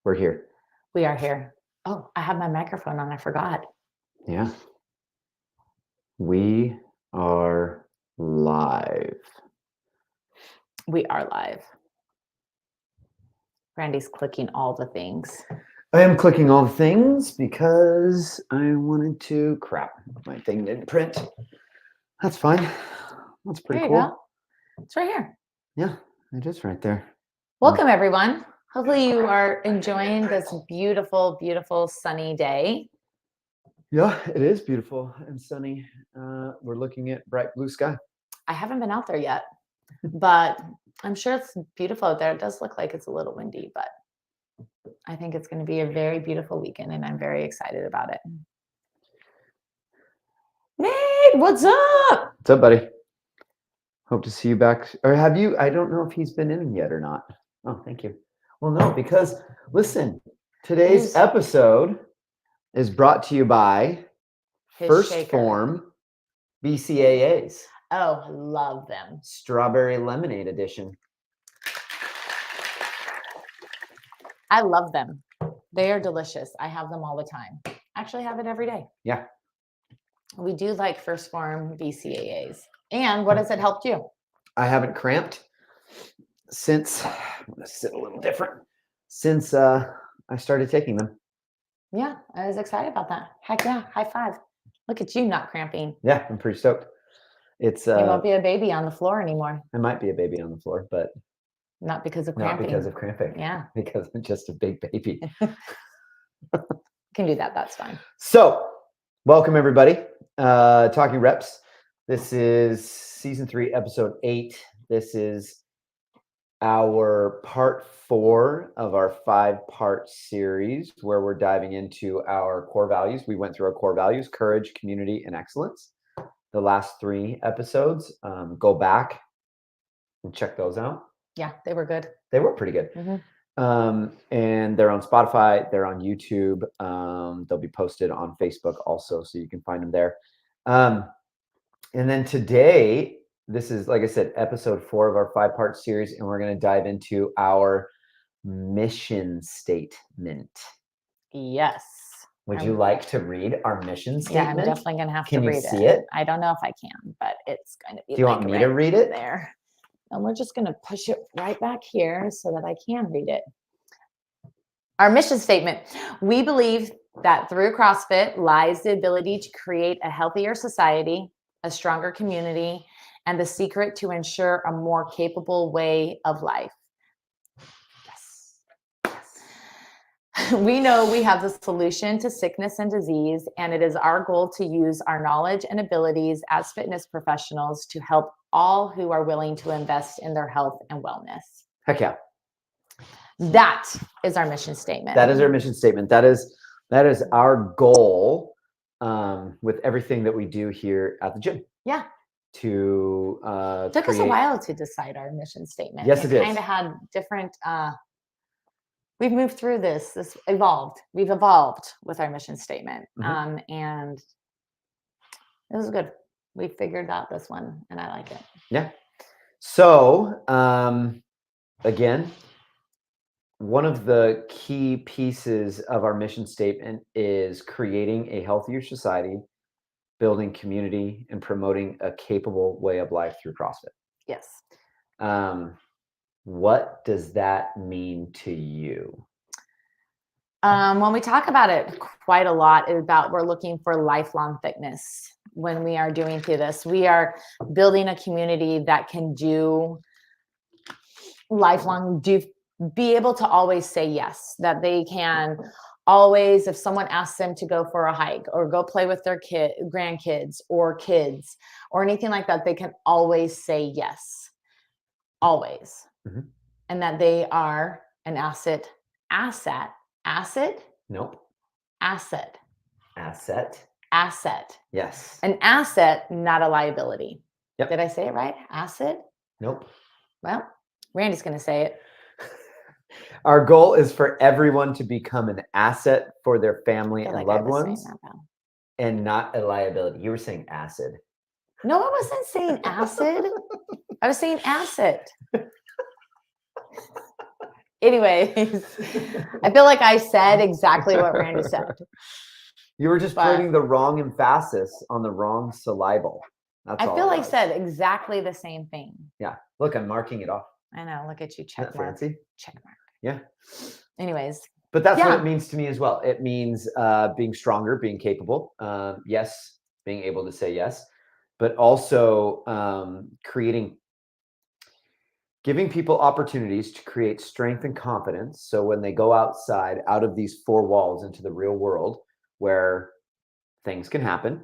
We're here. We are here. Oh, I have my microphone on. I forgot. Yeah. We are live. We are live. Randy's clicking all the things. I am clicking all the things because I wanted to. Crap, my thing didn't print. That's fine. That's pretty There you cool. go. It's right here. Yeah, it is right there. Welcome, everyone. Hopefully you are enjoying this beautiful, beautiful sunny day. Yeah, it is beautiful and sunny. We're looking at bright blue sky. I haven't been out there yet, but I'm sure it's beautiful out there. It does look like it's a little windy, but I think it's going to be a very beautiful weekend, and I'm very excited about it. Nate, what's up? What's up, buddy? Hope to see you back. Or have you? I don't know if he's been in yet or not. Oh, thank you. Well, no, because listen, today's episode is brought to you by First Form BCAAs. Oh, love them. Strawberry Lemonade Edition. I love them. They are delicious. I have them all the time. Actually have it every day. Yeah. We do like First Form BCAAs. And what has it helped you? I haven't cramped since, I'm going to sit a little different, since I started taking them. Yeah, I was excited about that. Heck yeah, high five. Look at you not cramping. Yeah, I'm pretty stoked. It's you won't be a baby on the floor anymore. I might be a baby on the floor, but not because of cramping. Not because of cramping. Yeah. Because I'm just a big baby. Can do that. That's fine. So, welcome everybody. Talking Reps. This is season 3, episode 8. This is our part 4 of our 5-part series where we're diving into our core values. We went through our core values: courage, community, and excellence. The last 3 episodes, go back and check those out. Yeah, they were good. They were pretty good. Mm-hmm. And they're on Spotify, they're on YouTube. They'll be posted on Facebook also, so you can find them there. And then today, this is, like I said, episode 4 of our 5-part series, and we're going to dive into our mission statement. Yes. Would you like to read our mission statement? Yeah, I'm definitely going to have to read it. Can you see it? I don't know if I can, but it's going to be. Do you want me to read it? There. And we're just going to push it right back here so that I can read it. Our mission statement. We believe that through CrossFit lies the ability to create a healthier society, a stronger community, and the secret to ensure a more capable way of life. Yes. We know we have the solution to sickness and disease, and it is our goal to use our knowledge and abilities as fitness professionals to help all who are willing to invest in their health and wellness. Heck yeah. That is our mission statement. That is our mission statement. That is our goal with everything that we do here at the gym. Yeah. To took us a while to decide our mission statement. Yes, it did. Kind of had different. We've moved through this. This evolved. We've evolved with our mission statement, and it was good. We figured out this one, and I like it. Yeah. So again, one of the key pieces of our mission statement is creating a healthier society, building community, and promoting a capable way of life through CrossFit. Yes. What does that mean to you? When we talk about it quite a lot, we're looking for lifelong fitness. When we are doing through this, we are building a community that can do lifelong, be able to always say yes, that they can always, if someone asks them to go for a hike or go play with their grandkids or kids or anything like that, they can always say yes. Always. and that they are an asset. Asset. Nope. Asset. Asset. Asset. Yes. An asset, not a liability. Yep. Did I say it right? Asset? Nope. Well, Randy's going to say it. Our goal is for everyone to become an asset for their family I feel and like I loved was saying ones that wrong. and not a liability. You were saying acid. No, I wasn't saying acid. I was saying asset. Anyways, I feel like I said exactly what Randy said. You were just putting the wrong emphasis on the wrong syllable. That's all. I feel like I said exactly the same thing. Yeah. Look, I'm marking it off. I know. Look at you. Isn't Check that mark. fancy? Check mark. Yeah. Anyways. But that's what Yeah. it means to me as well. It means being stronger, being capable. Yes, being able to say yes, but also giving people opportunities to create strength and confidence. So when they go outside, out of these four walls into the real world where things can happen,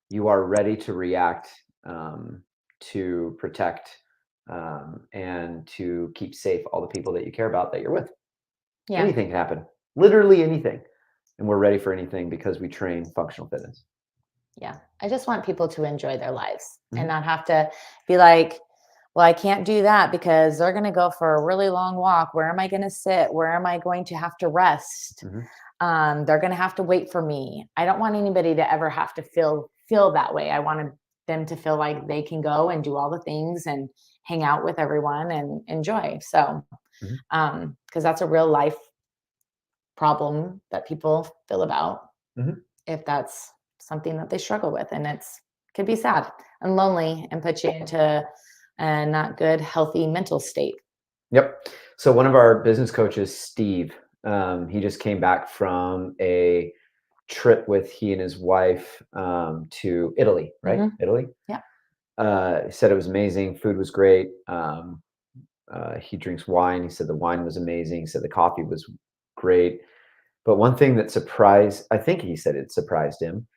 you are ready to react, to protect, and to keep safe all the people that you care about that you're with. Yeah. Anything can happen, literally anything. And we're ready for anything because we train functional fitness. Yeah. I just want people to enjoy their lives Mhm. and not have to be like, well, I can't do that because they're going to go for a really long walk. Where am I going to sit? Where am I going to have to rest? Mhm. They're going to have to wait for me. I don't want anybody to ever have to feel that way. I want them to feel like they can go and do all the things and hang out with everyone and enjoy. So, Mhm. because that's a real life problem that people feel about, Mhm. if that's something that they struggle with, and could be sad and lonely and put you into a not good, healthy mental state. Yep. So one of our business coaches, Steve, he just came back from a trip with he and his wife to Italy, right? Mhm. Italy. Yeah. He said it was amazing. Food was great. He drinks wine. He said the wine was amazing. He said the coffee was great. But one thing that I think he said it surprised him,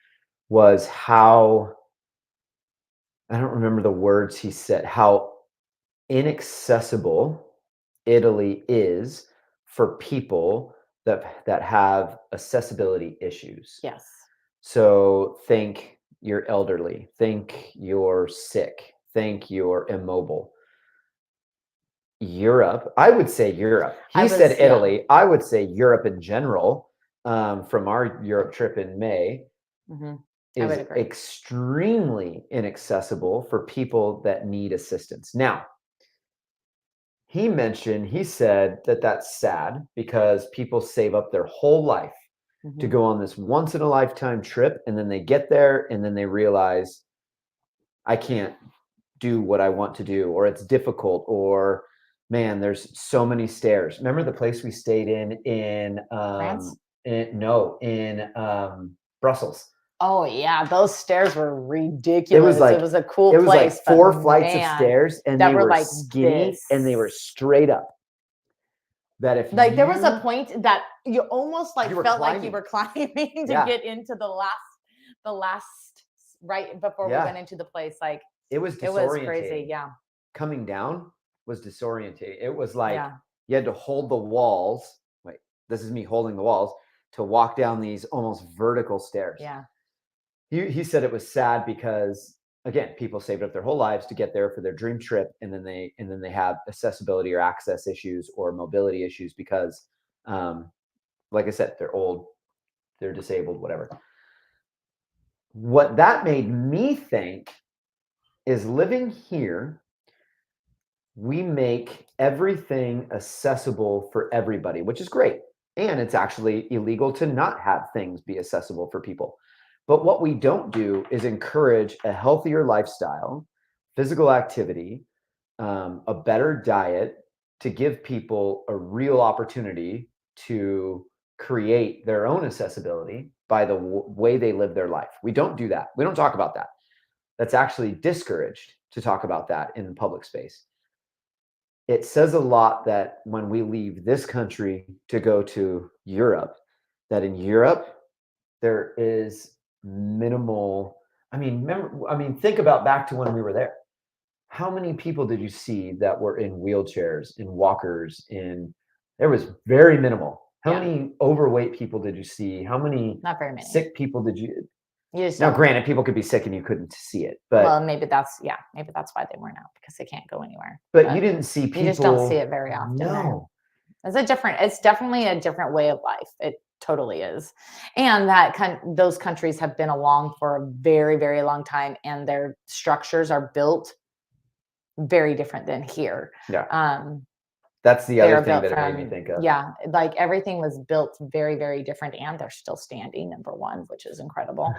was how, I don't remember the words he said, how inaccessible Italy is for people that have accessibility issues. Yes. So think you're elderly, think you're sick, think you're immobile. Europe, I would say Europe. He said Italy. Yeah. I would say Europe in general, from our Europe trip in May, is extremely inaccessible for people that need assistance. Now, he said that that's sad because people save up their whole life to go on this once in a lifetime trip, and then they get there and then they realize, I can't do what I want to do, or it's difficult, or man, there's so many stairs. Remember the place we stayed in France? in Brussels. Oh yeah, those stairs were ridiculous. It was a cool place. It was like 4 flights of stairs, and they were like skinny, and they were straight up. That if there was a point that you almost like felt climbing. like you were climbing to get into the last right before we went into the place. Like it was crazy. Yeah. Coming down was disorientating. It was like you had to hold the walls. Wait, this is me holding the walls to walk down these almost vertical stairs. Yeah. He said it was sad because, again, people saved up their whole lives to get there for their dream trip, and then they have accessibility or access issues or mobility issues because, like I said, they're old, they're disabled, whatever. What that made me think is, living here, we make everything accessible for everybody, which is great. And it's actually illegal to not have things be accessible for people. But what we don't do is encourage a healthier lifestyle, physical activity, a better diet, to give people a real opportunity to create their own accessibility by the way they live their life. We don't do that. We don't talk about that. That's actually discouraged to talk about that in the public space. It says a lot that when we leave this country to go to Europe, that in Europe there is minimal. Think about back to when we were there. how many people did you see that were in wheelchairs, in walkers, there was very minimal. How Yeah. many overweight people did you see? How many Not very many. sick people did you? You just Now, don't. granted, people could be sick and you couldn't see it, but Well, maybe that's why they weren't out, because they can't go anywhere. you didn't see people. You just don't see it very often. No. It's definitely a different way of life. It totally is. And those countries have been along for a very, very long time, and their structures are built very different than here. Yeah. That's the other thing that it made me think of. Yeah, like everything was built very, very different, and they're still standing, number one, which is incredible.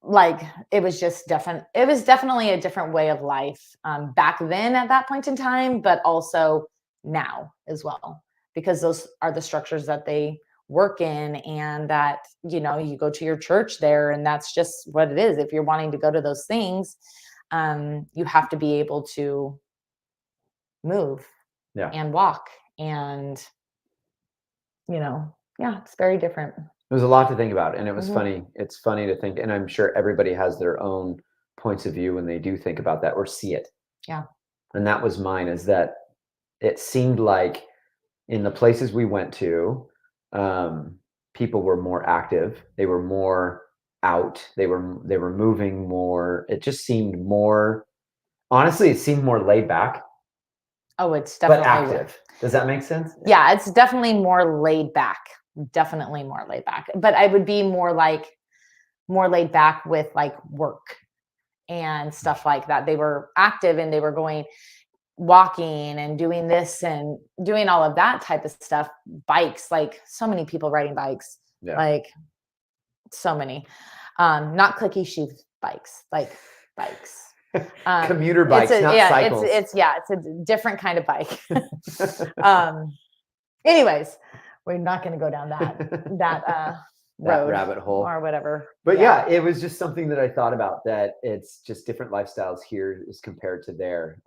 Like it was definitely a different way of life back then at that point in time, but also now as well, because those are the structures that they work in, and that, you go to your church there, and that's just what it is. If you're wanting to go to those things, you have to be able to move and walk, and it's very different. There's a lot to think about, and it was funny. It's funny to think, and I'm sure everybody has their own points of view when they do think about that or see it. Yeah. And that was mine, is that it seemed like in the places we went to, people were more active. They were more out. They were moving more. It just seemed more, honestly, it seemed more laid back. Oh, it's definitely but active. Does that make sense? Yeah, it's definitely more laid back. Definitely more laid back. But I would be more laid back with like work and stuff like that. They were active, and they were walking and doing this and doing all of that type of stuff. Bikes, like so many people riding bikes. Yeah. Like so many. Not clicky shoe bikes, like bikes. Commuter bikes, not cycles. It's a different kind of bike. Anyways, we're not going to go down that road, rabbit hole or whatever. But yeah, it was just something that I thought about, that it's just different lifestyles here as compared to there,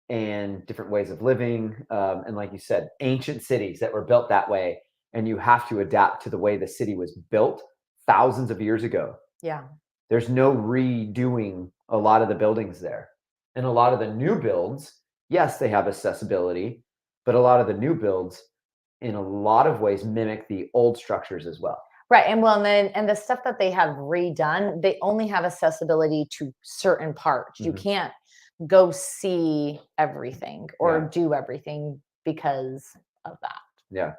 and different ways of living. And like you said, ancient cities that were built that way, and you have to adapt to the way the city was built thousands of years ago. Yeah. There's no redoing a lot of the buildings there. And a lot of the new builds, yes, they have accessibility, but a lot of the new builds in a lot of ways mimic the old structures as well. Right. And and the stuff that they have redone, they only have accessibility to certain parts. You can't go see everything or do everything because of that. Yeah.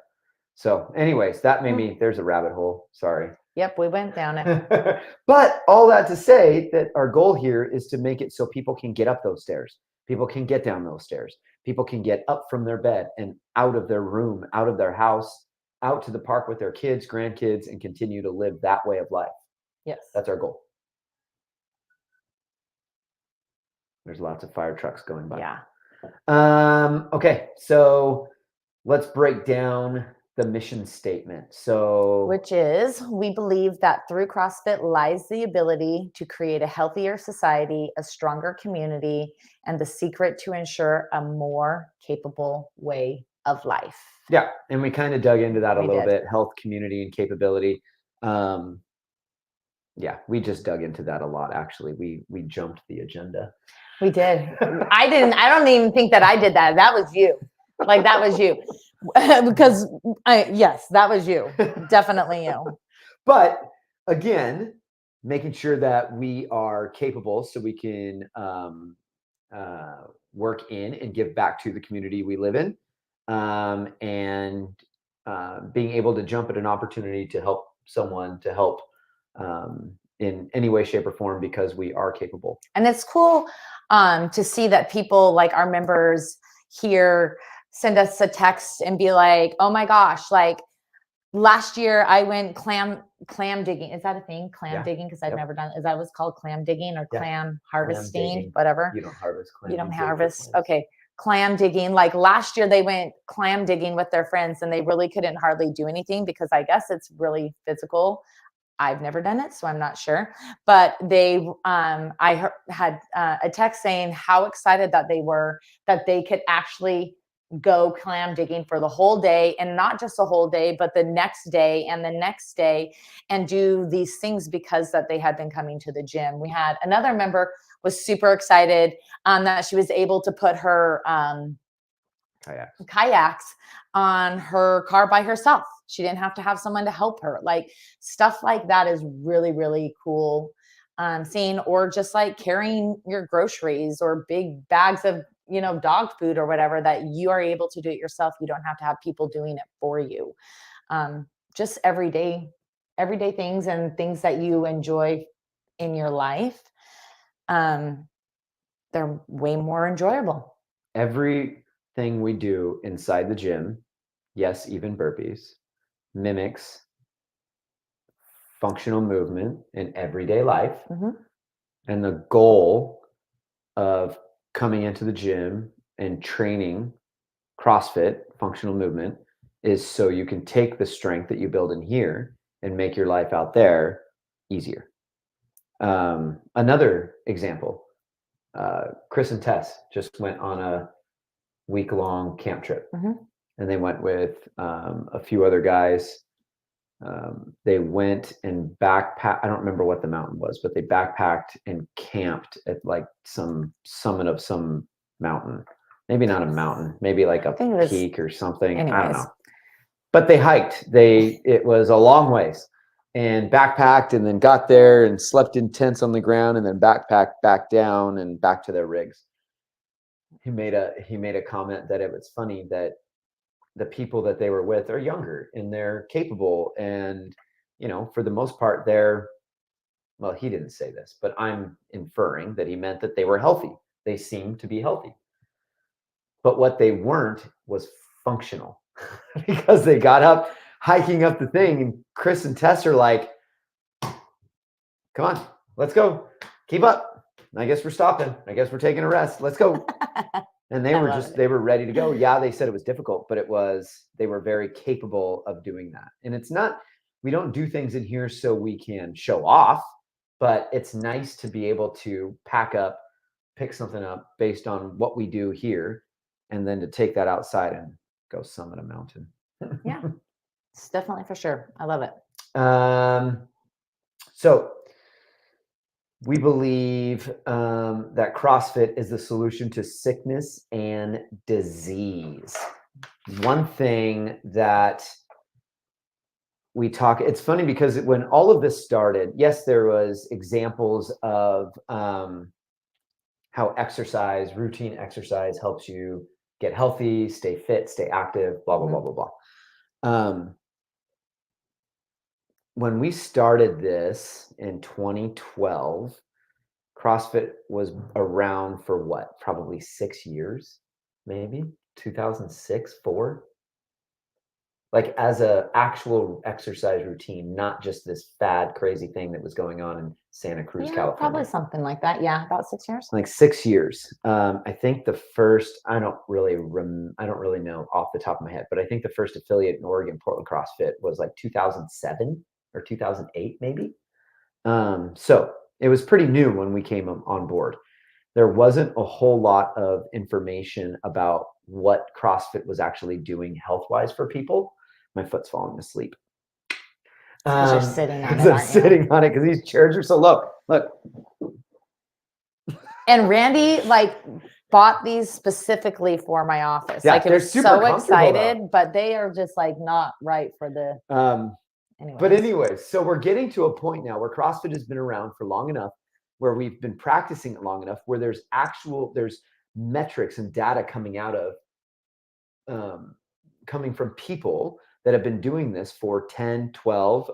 So anyways, that made me, there's a rabbit hole. Sorry. Yep, we went down it. But all that to say that our goal here is to make it so people can get up those stairs. People can get down those stairs. People can get up from their bed and out of their room, out of their house, out to the park with their kids, grandkids, and continue to live that way of life. Yes. That's our goal. There's lots of fire trucks going by. Yeah. Okay, so let's break down the mission statement. Which is, we believe that through CrossFit lies the ability to create a healthier society, a stronger community, and the secret to ensure a more capable way of life. Yeah, and we kind of dug into that a little bit, health, community, and capability. Yeah, we just dug into that a lot, actually. We jumped the agenda. We did. I don't even think that I did that. That was you. Like, that was you. Because yes, that was you. Definitely you. But again, making sure that we are capable so we can work in and give back to the community we live in, and being able to jump at an opportunity to help someone, to help in any way, shape, or form, because we are capable. And it's cool to see that people, like our members here, send us a text and be like, oh my gosh, like last year I went clam digging. Is that a thing? Clam digging? Because I've never done, is that what's called, clam digging or clam harvesting, whatever? You don't harvest clam. You don't harvest. Okay. Clam digging. Like last year they went clam digging with their friends, and they really couldn't hardly do anything because I guess it's really physical. I've never done it, so I'm not sure. But they, I had a text saying how excited that they were that they could actually go clam digging for the whole day, and not just the whole day, but the next day and the next day, and do these things because that they had been coming to the gym. We had another member was super excited that she was able to put her kayaks on her car by herself. She didn't have to have someone to help her. Like stuff like that is really, really cool seeing, or just like carrying your groceries or big bags of, dog food or whatever, that you are able to do it yourself. You don't have to have people doing it for you. Just everyday things and things that you enjoy in your life. They're way more enjoyable. Everything we do inside the gym, yes, even burpees, mimics functional movement in everyday life. And the goal of coming into the gym and training CrossFit functional movement is so you can take the strength that you build in here and make your life out there easier. Another example, Chris and Tess just went on a week-long camp trip, and they went with a few other guys. They went and backpacked. I don't remember what the mountain was, but they backpacked and camped at like some summit of some mountain. Maybe not a mountain, maybe like a peak or something. Anyways. I don't know. But they hiked. It was a long ways, and backpacked, and then got there and slept in tents on the ground, and then backpacked back down and back to their rigs. He made a comment that it was funny that the people that they were with are younger and they're capable, and for the most part well, he didn't say this, but I'm inferring that he meant that they were healthy. They seemed to be healthy, but what they weren't was functional. Because they got up hiking up the thing, and Chris and Tess are like, come on, let's go, keep up. I guess we're stopping. I guess we're taking a rest. Let's go. And they were ready to go. Yeah, they said it was difficult, but they were very capable of doing that. And it's not, we don't do things in here so we can show off, but it's nice to be able to pick something up based on what we do here, and then to take that outside and go summit a mountain. Yeah, it's definitely for sure. I love it. So we believe that CrossFit is the solution to sickness and disease. One thing that it's funny because when all of this started, yes, there was examples of how routine exercise helps you get healthy, stay fit, stay active, blah, blah, blah, blah, blah. When we started this in 2012, CrossFit was around for what? Probably 6 years, maybe 2006, 4. Like as a actual exercise routine, not just this fad, crazy thing that was going on in Santa Cruz, California. Probably something like that. Yeah, about 6 years. Like 6 years. I think the first, I don't really know off the top of my head, but I think the first affiliate in Oregon, Portland CrossFit, was like 2007 or 2008, maybe. So it was pretty new when we came on board. There wasn't a whole lot of information about what CrossFit was actually doing health-wise for people. My foot's falling asleep. You're sitting on it, I'm sitting on it because these chairs are so low. Look. And Randy bought these specifically for my office. Yeah, it was so excited, but they are just not right for the. But anyways, so we're getting to a point now where CrossFit has been around for long enough, where we've been practicing it long enough, where there's metrics and data coming out of, coming from people that have been doing this for 10, 12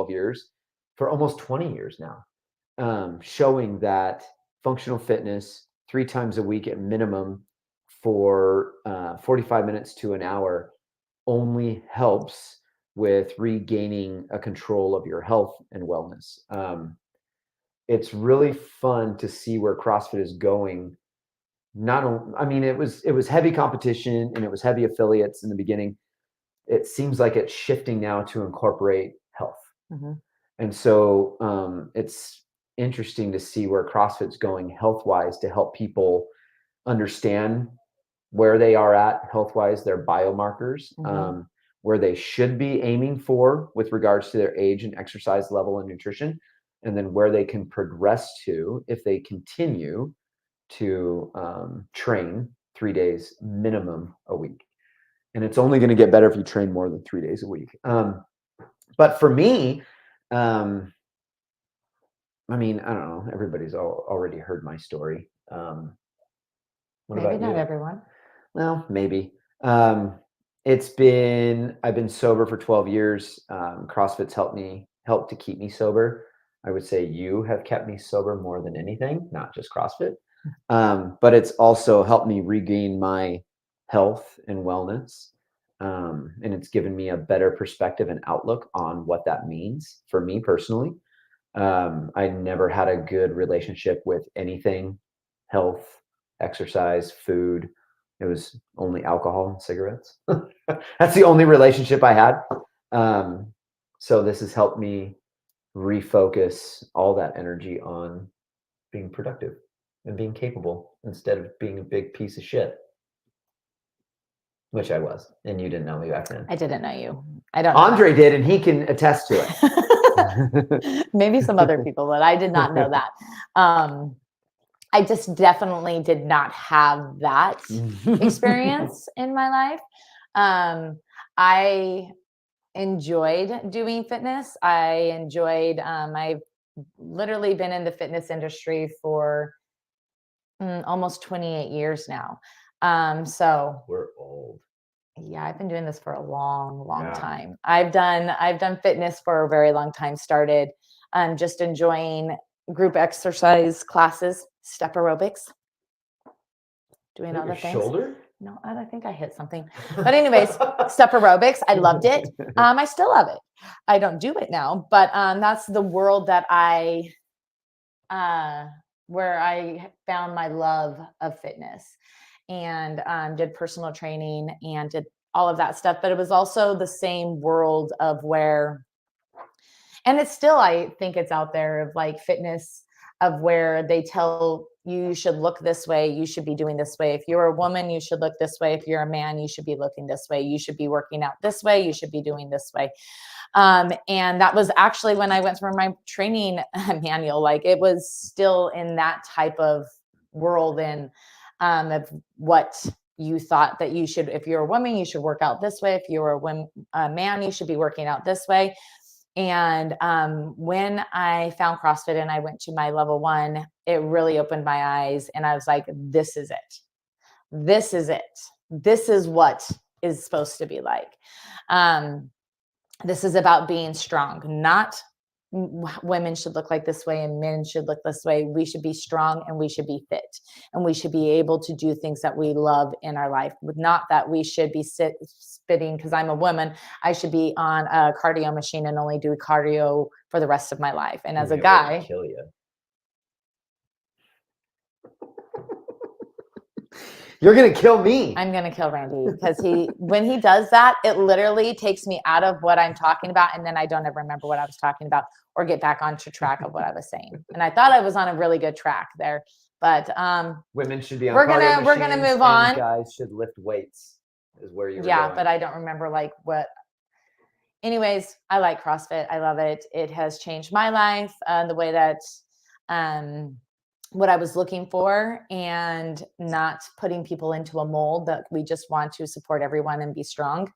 years, for almost 20 years now, showing that functional fitness 3 times a week at minimum for 45 minutes to an hour only helps with regaining a control of your health and wellness. It's really fun to see where CrossFit is going. It was heavy competition and it was heavy affiliates in the beginning. It seems like it's shifting now to incorporate health. And so it's interesting to see where CrossFit's going health-wise to help people understand where they are at health-wise, their biomarkers, Mhm. where they should be aiming for with regards to their age and exercise level and nutrition, and then where they can progress to if they continue to train 3 days minimum a week. And it's only going to get better if you train more than 3 days a week. But for me, I mean, I don't know. Everybody's already heard my story. What Maybe about not you? everyone. Well, maybe. I've been sober for 12 years. CrossFit's helped to keep me sober. I would say you have kept me sober more than anything, not just CrossFit. But it's also helped me regain my health and wellness. And it's given me a better perspective and outlook on what that means for me personally. I never had a good relationship with anything health, exercise, food. It was only alcohol and cigarettes. That's the only relationship I had. So this has helped me refocus all that energy on being productive and being capable instead of being a big piece of shit, which I was. And you didn't know me back then. I didn't know you. I don't know. Andre did, and he can attest to it. Maybe some other people, but I did not know that. I just definitely did not have that experience in my life. I enjoyed doing fitness. I've literally been in the fitness industry for almost 28 years now. So we're old. Yeah, I've been doing this for a long time. I've done fitness for a very long time. Started just enjoying group exercise classes, step aerobics, doing all the things. Shoulder? No, I think I hit something. But anyways, step arobics, I loved it. I still love it. I don't do it now, but that's the world that where I found my love of fitness, and did personal training and did all of that stuff. But it was also the same world of where, and it's still, I think it's out there of like fitness, of where they tell you should look this way, you should be doing this way. If you're a woman, you should look this way. If you're a man, you should be looking this way. You should be working out this way. You should be doing this way. And that was actually when I went through my training manual. Like, it was still in that type of world, and of what you thought that you should, if you're a woman, you should work out this way. If you're a man, you should be working out this way. And when I found CrossFit and I went to my level 1, it really opened my eyes, and I was like, this is it. This is it. This is what is supposed to be like. This is about being strong, not women should look like this way and men should look this way. We should be strong and we should be fit, and we should be able to do things that we love in our life. Not that we should be spitting, because I'm a woman, I should be on a cardio machine and only do cardio for the rest of my life. And as a guy, kill you. You're gonna kill me. I'm gonna kill Randy, because when he does that, it literally takes me out of what I'm talking about, and then I don't ever remember what I was talking about or get back onto track of what I was saying. And I thought I was on a really good track there, but women should be on. We're gonna move on. Guys should lift weights. Is where you were going. But I don't remember like what. Anyways, I like CrossFit. I love it. It has changed my life, the way that what I was looking for, and not putting people into a mold that we just want to support everyone and be strong.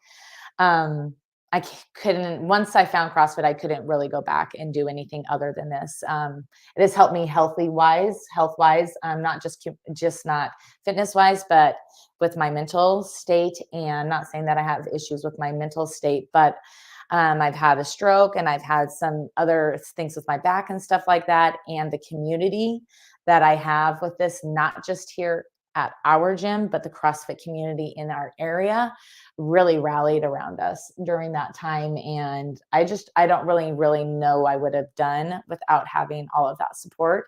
I couldn't, once I found CrossFit, I couldn't really go back and do anything other than this. It has helped me health wise, not just not fitness wise, but with my mental state. And not saying that I have issues with my mental state, but I've had a stroke and I've had some other things with my back and stuff like that. And the community that I have with this, not just here at our gym, but the CrossFit community in our area, really rallied around us during that time. And I don't really know I would have done without having all of that support.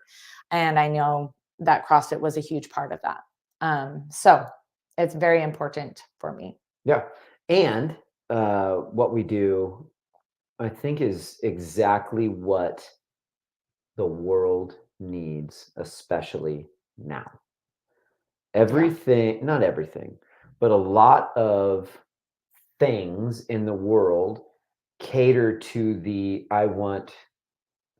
And I know that CrossFit was a huge part of that. So it's very important for me. Yeah. And what we do, I think, is exactly what the world needs, especially now. Everything, not everything, but a lot of things in the world cater to the I want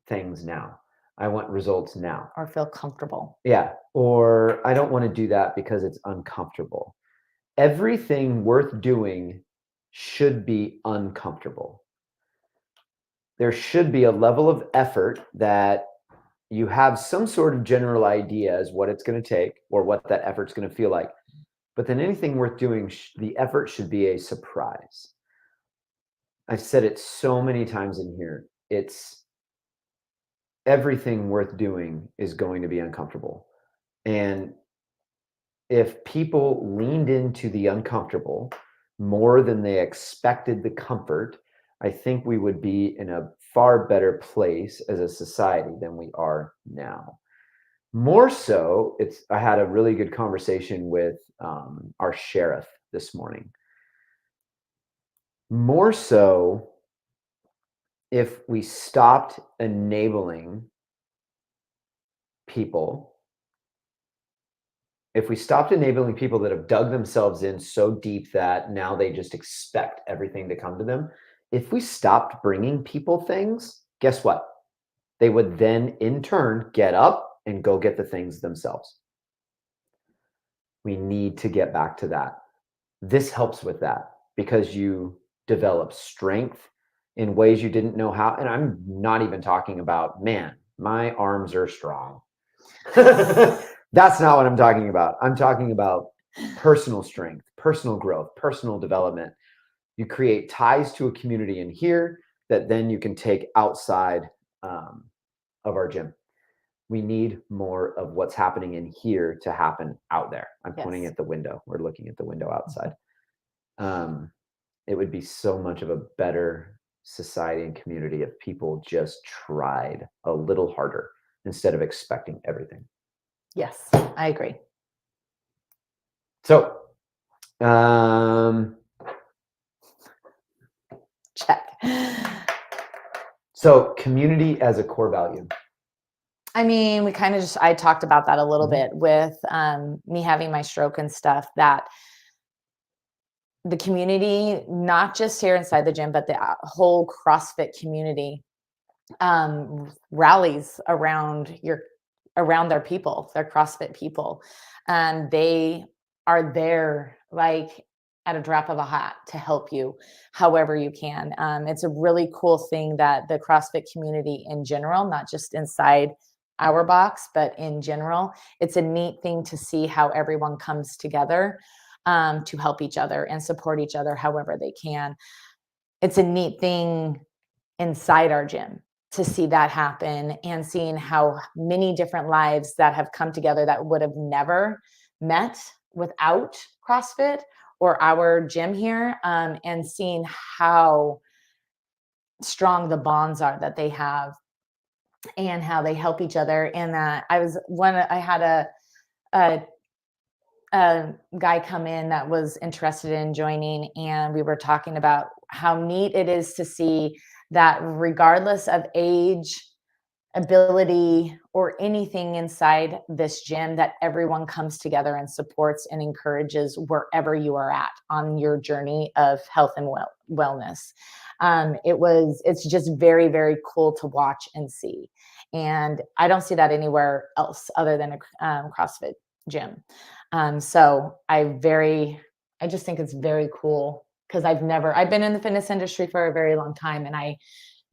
things now. I want results now. Or feel comfortable. Yeah. Or I don't want to do that because it's uncomfortable. Everything worth doing should be uncomfortable. There should be a level of effort that you have some sort of general idea as what it's going to take or what that effort's going to feel like. But then anything worth doing, the effort should be a surprise. I've said it so many times in here. It's everything worth doing is going to be uncomfortable. And if people leaned into the uncomfortable more than they expected the comfort, I think we would be in a far better place as a society than we are now. More so, I had a really good conversation with our sheriff this morning. More so, if we stopped enabling people, if we stopped enabling people that have dug themselves in so deep that now they just expect everything to come to them, if we stopped bringing people things, guess what? They would then in turn get up and go get the things themselves. We need to get back to that. This helps with that because you develop strength in ways you didn't know how. And I'm not even talking about, man, my arms are strong. That's not what I'm talking about. I'm talking about personal strength, personal growth, personal development. You create ties to a community in here that then you can take outside of our gym. We need more of what's happening in here to happen out there. I'm pointing at the window. We're looking at the window outside. It would be so much of a better society and community if people just tried a little harder instead of expecting everything. Yes, I agree. So, check. So community as a core value. I mean, I talked about that a little bit with me having my stroke and stuff, that the community, not just here inside the gym, but the whole CrossFit community rallies around their people, their CrossFit people. They are there like at a drop of a hat to help you however you can. It's a really cool thing that the CrossFit community in general, not just inside our box, but in general, it's a neat thing to see how everyone comes together to help each other and support each other however they can. It's a neat thing inside our gym to see that happen, and seeing how many different lives that have come together that would have never met without CrossFit or our gym here, and seeing how strong the bonds are that they have and how they help each other. And that I had a guy come in that was interested in joining, and we were talking about how neat it is to see that regardless of age, ability, or anything inside this gym, that everyone comes together and supports and encourages wherever you are at on your journey of health and wellness. It's just very, very cool to watch and see. And I don't see that anywhere else other than a CrossFit gym. So I just think it's very cool, because I've been in the fitness industry for a very long time, and I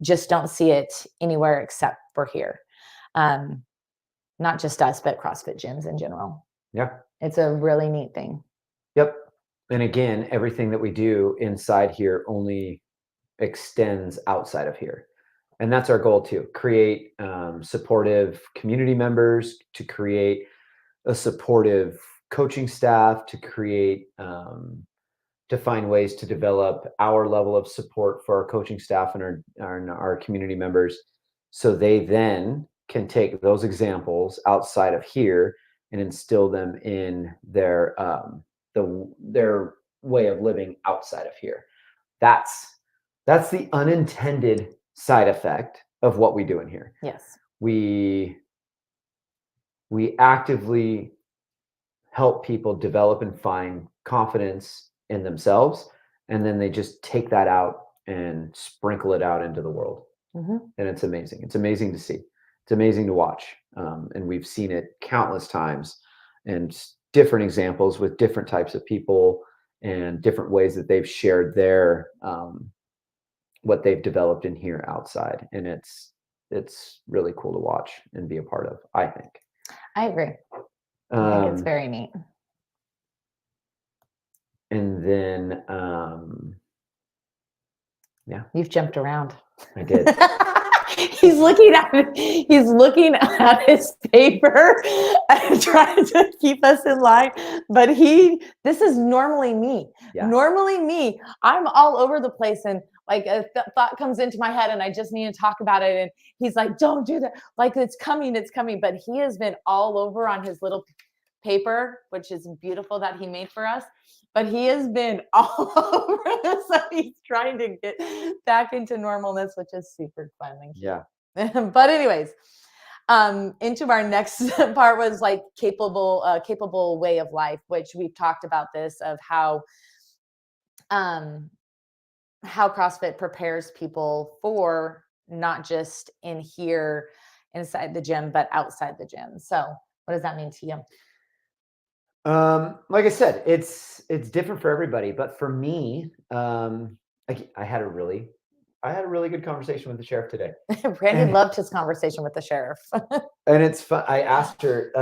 just don't see it anywhere except for here. Not just us, but CrossFit gyms in general. Yeah. It's a really neat thing. Yep. And again, everything that we do inside here only extends outside of here. And that's our goal too. Create supportive community members, to create a supportive coaching staff, to create to find ways to develop our level of support for our coaching staff and our community members, so they then can take those examples outside of here and instill them in their way of living outside of here. That's the unintended side effect of what we do in here. Yes. We actively help people develop and find confidence in themselves. And then they just take that out and sprinkle it out into the world. Mm-hmm. And it's amazing. It's amazing to see. It's amazing to watch. And we've seen it countless times and different examples with different types of people and different ways that they've shared their what they've developed in here outside. And it's really cool to watch and be a part of, I think. I agree. I think it's very neat. And then yeah. You've jumped around. I did. He's looking at his paper and trying to keep us in line. But this is normally me. Yeah. Normally me. I'm all over the place, and like a thought comes into my head and I just need to talk about it. And he's like, don't do that. Like it's coming. But he has been all over on his little paper, which is beautiful that he made for us. But he has been all over this. So he's trying to get back into normalness, which is super fun. Yeah. But anyways, into our next part was like capable way of life, which we've talked about this of how CrossFit prepares people for not just in here inside the gym, but outside the gym. So what does that mean to you? Like I said, it's different for everybody, but for me, I had a really good conversation with the sheriff today. Brandon loved his conversation with the sheriff. And it's fun. I asked her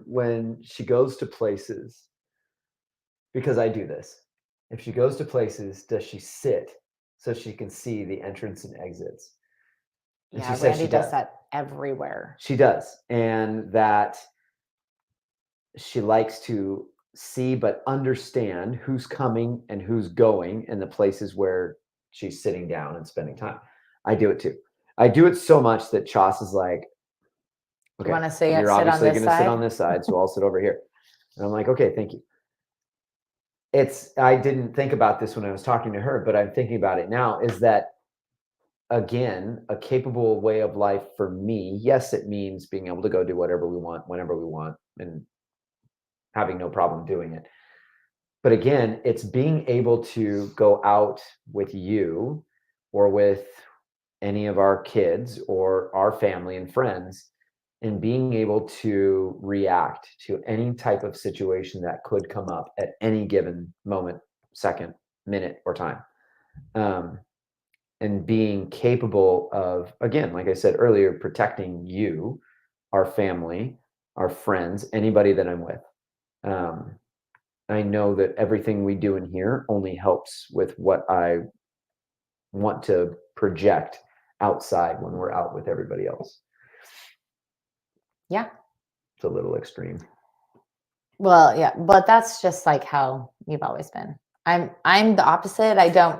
when she goes to places, because I do this. If she goes to places, does she sit so she can see the entrance and exits? And yeah, Randy does that everywhere. She does. And that she likes to see but understand who's coming and who's going in the places where she's sitting down and spending time. I do it too. I do it so much that Chas is like, okay, you want to say you're obviously going to sit on this side, so I'll sit over here. And I'm like, okay, thank you. I didn't think about this when I was talking to her, but I'm thinking about it now, is that, again, a capable way of life for me, yes, it means being able to go do whatever we want, whenever we want, and having no problem doing it. But again, it's being able to go out with you or with any of our kids or our family and friends and being able to react to any type of situation that could come up at any given moment, second, minute, or time. And being capable of, again, like I said earlier, protecting you, our family, our friends, anybody that I'm with. I know that everything we do in here only helps with what I want to project outside when we're out with everybody else. Yeah. It's a little extreme. Well, yeah, but that's just like how you've always been. I'm the opposite. I don't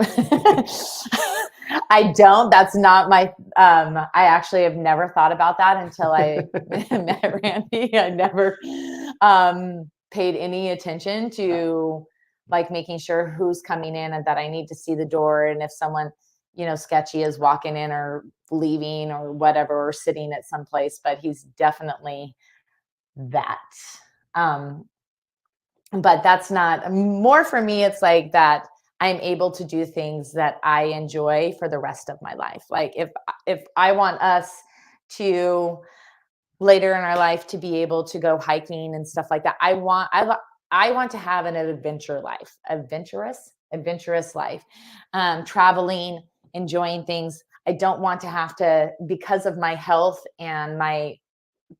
that's not my I actually have never thought about that until I met Randy. I never paid any attention to like making sure who's coming in and that I need to see the door, and if someone sketchy is walking in or leaving or whatever, or sitting at some place. But he's definitely that. But that's not more for me. It's like that I'm able to do things that I enjoy for the rest of my life. Like if I want us to later in our life to be able to go hiking and stuff like that, I want to have an adventurous life, traveling, enjoying things. I don't want to have to, because of my health and my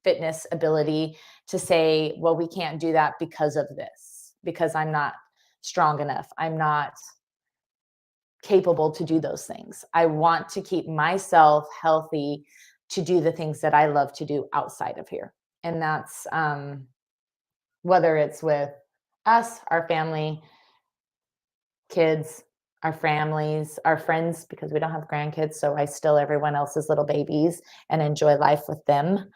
fitness ability, to say, well, we can't do that because of this, because I'm not strong enough. I'm not capable to do those things. I want to keep myself healthy to do the things that I love to do outside of here. And that's whether it's with us, our family, kids, our families, our friends, because we don't have grandkids. So I still everyone else's little babies and enjoy life with them.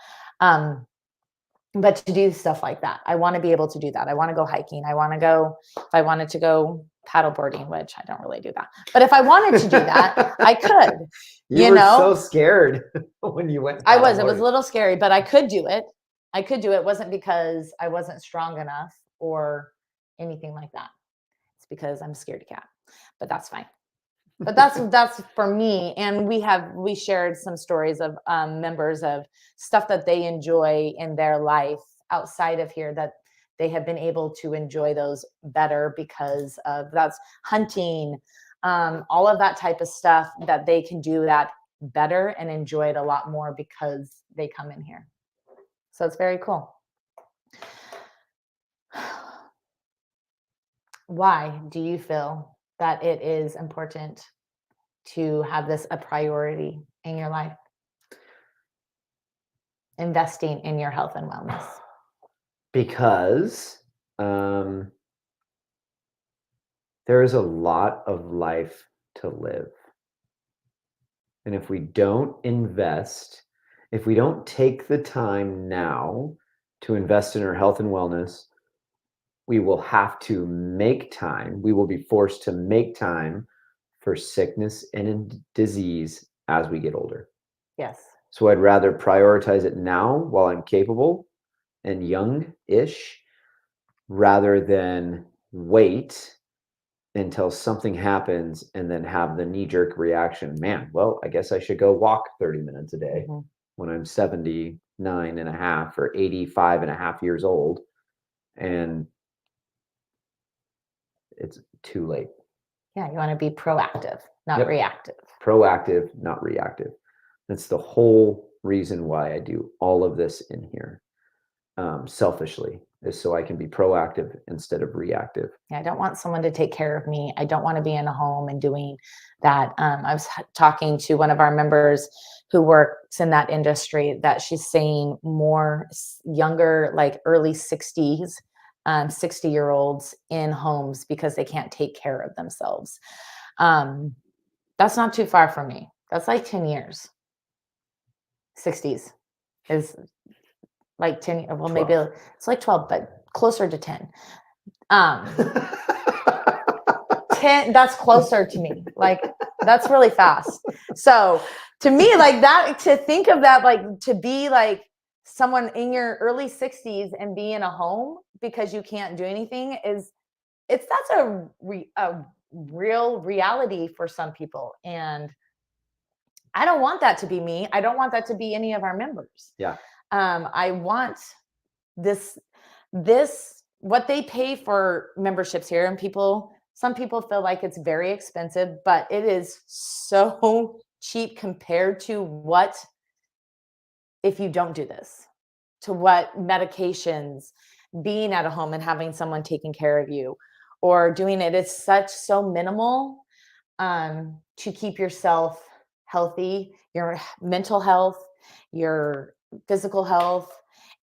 But to do stuff like that, I want to be able to do that. I want to go hiking. I want to go, if I wanted to go paddleboarding, which I don't really do that. But if I wanted to do that, I could. You were so scared when you went. It was a little scary, but I could do it. I could do it. It wasn't because I wasn't strong enough or anything like that. It's because I'm a scaredy cat, but that's fine. But that's for me. And we shared some stories of members of stuff that they enjoy in their life outside of here, that they have been able to enjoy those better because of that's hunting, all of that type of stuff, that they can do that better and enjoy it a lot more because they come in here. So it's very cool. Why do you feel that it is important to have this a priority in your life? Investing in your health and wellness. Because there is a lot of life to live. And if we don't invest, if we don't take the time now to invest in our health and wellness, we will have to make time. We will be forced to make time for sickness and disease as we get older. Yes. So I'd rather prioritize it now while I'm capable and young-ish, rather than wait until something happens and then have the knee-jerk reaction, man, well, I guess I should go walk 30 minutes a day when I'm 79 and a half or 85 and a half years old, and it's too late. Yeah, you want to be proactive, not reactive. Proactive, not reactive. That's the whole reason why I do all of this in here, selfishly, is so I can be proactive instead of reactive. Yeah, I don't want someone to take care of me. I don't want to be in a home and doing that. I was talking to one of our members who works in that industry, that she's saying more younger, like early 60s, 60-year-olds in homes because they can't take care of themselves. That's not too far from me. That's like 10 years. 60s is like 10, well, 12. maybe it's like 12, but closer to 10. 10, that's closer to me. Like, that's really fast. So to me, like that, to think of that, like to be like someone in your early 60s and be in a home because you can't do anything, that's a real reality for some people. And I don't want that to be me. I don't want that to be any of our members. Yeah. I want this, what they pay for memberships here, and some people feel like it's very expensive, but it is so cheap compared to what, if you don't do this, to what medications, being at a home and having someone taking care of you, or doing it is so minimal to keep yourself healthy, your mental health, your physical health,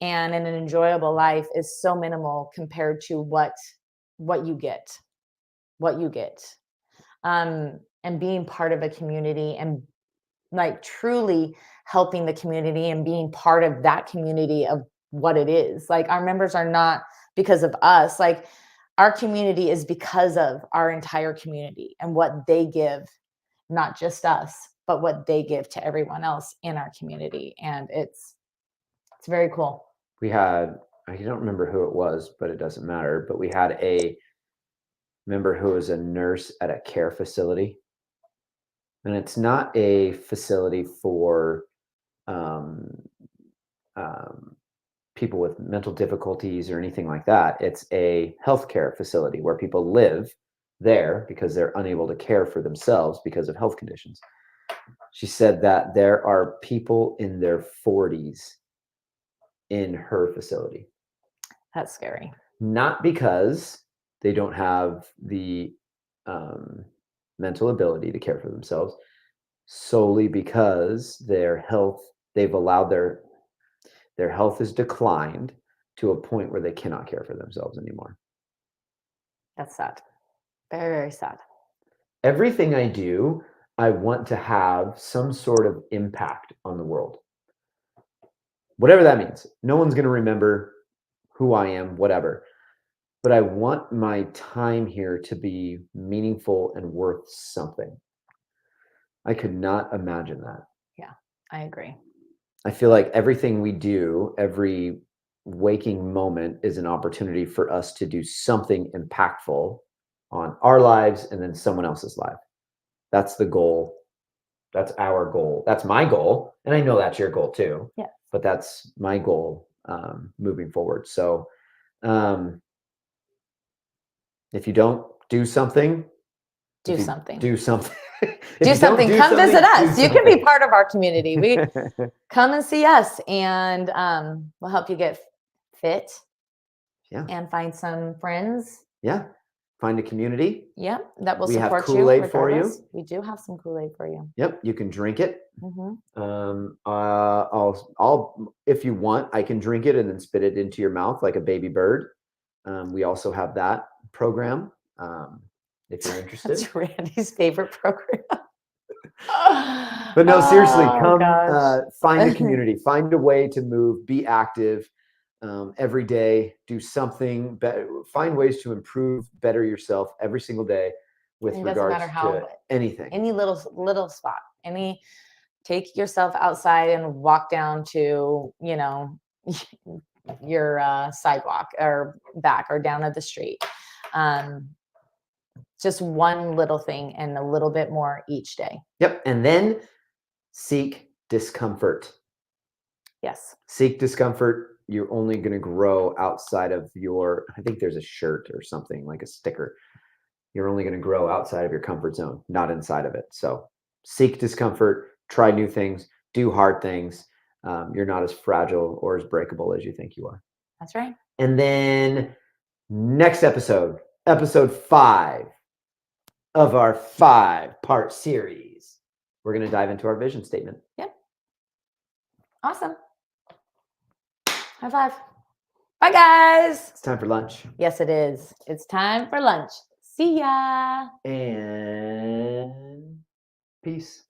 and an enjoyable life is so minimal compared to what you get. And being part of a community and like truly helping the community and being part of that community of what it is. Like, our members are not because of us. Like, our community is because of our entire community and what they give, not just us, but what they give to everyone else in our community. And it's very cool. We had, I don't remember who it was, but it doesn't matter. But we had a member who was a nurse at a care facility. And it's not a facility for people with mental difficulties or anything like that. It's a healthcare facility where people live there because they're unable to care for themselves because of health conditions. She said that there are people in their 40s in her facility. That's scary. Not because they don't have the mental ability to care for themselves, solely because their health, they've allowed their health has declined to a point where they cannot care for themselves anymore. That's sad. Very, very sad. Everything I do, I want to have some sort of impact on the world. Whatever that means. No one's going to remember who I am, whatever. But I want my time here to be meaningful and worth something. I could not imagine that. Yeah, I agree. I feel like everything we do, every waking moment is an opportunity for us to do something impactful on our lives and then someone else's life. That's the goal. That's our goal. That's my goal. And I know that's your goal too. Yeah. But that's my goal moving forward. So if you don't do something, Do something. Do something. Do something. Come visit us. You can be part of our community. We something. come and see us, and we'll help you get fit. Yeah. And find some friends. Yeah. Find a community. Yep. That will We have support you. Kool-Aid for you. regardless. We do have some Kool-Aid for you. Yep. You can drink it. Mm-hmm. I'll if you want, I can drink it and then spit it into your mouth like a baby bird. We also have that program. If you're interested. That's Randy's favorite program. But no, seriously, Oh, come find a community, find a way to move, be active every day, do something, find ways to improve, better yourself every single day with It doesn't regards matter how, to anything. any little spot, take yourself outside and walk down to, your sidewalk or back or down at the street. Just one little thing and a little bit more each day. Yep. And then seek discomfort. Yes. Seek discomfort. You're only going to grow outside of I think there's a shirt or something like a sticker. You're only going to grow outside of your comfort zone, not inside of it. So seek discomfort, try new things, do hard things. You're not as fragile or as breakable as you think you are. That's right. And then next episode 5 of our 5-part series, we're going to dive into our vision statement. Yep. Awesome. High five. Bye, guys. It's time for lunch. Yes, it is. It's time for lunch. See ya. And peace.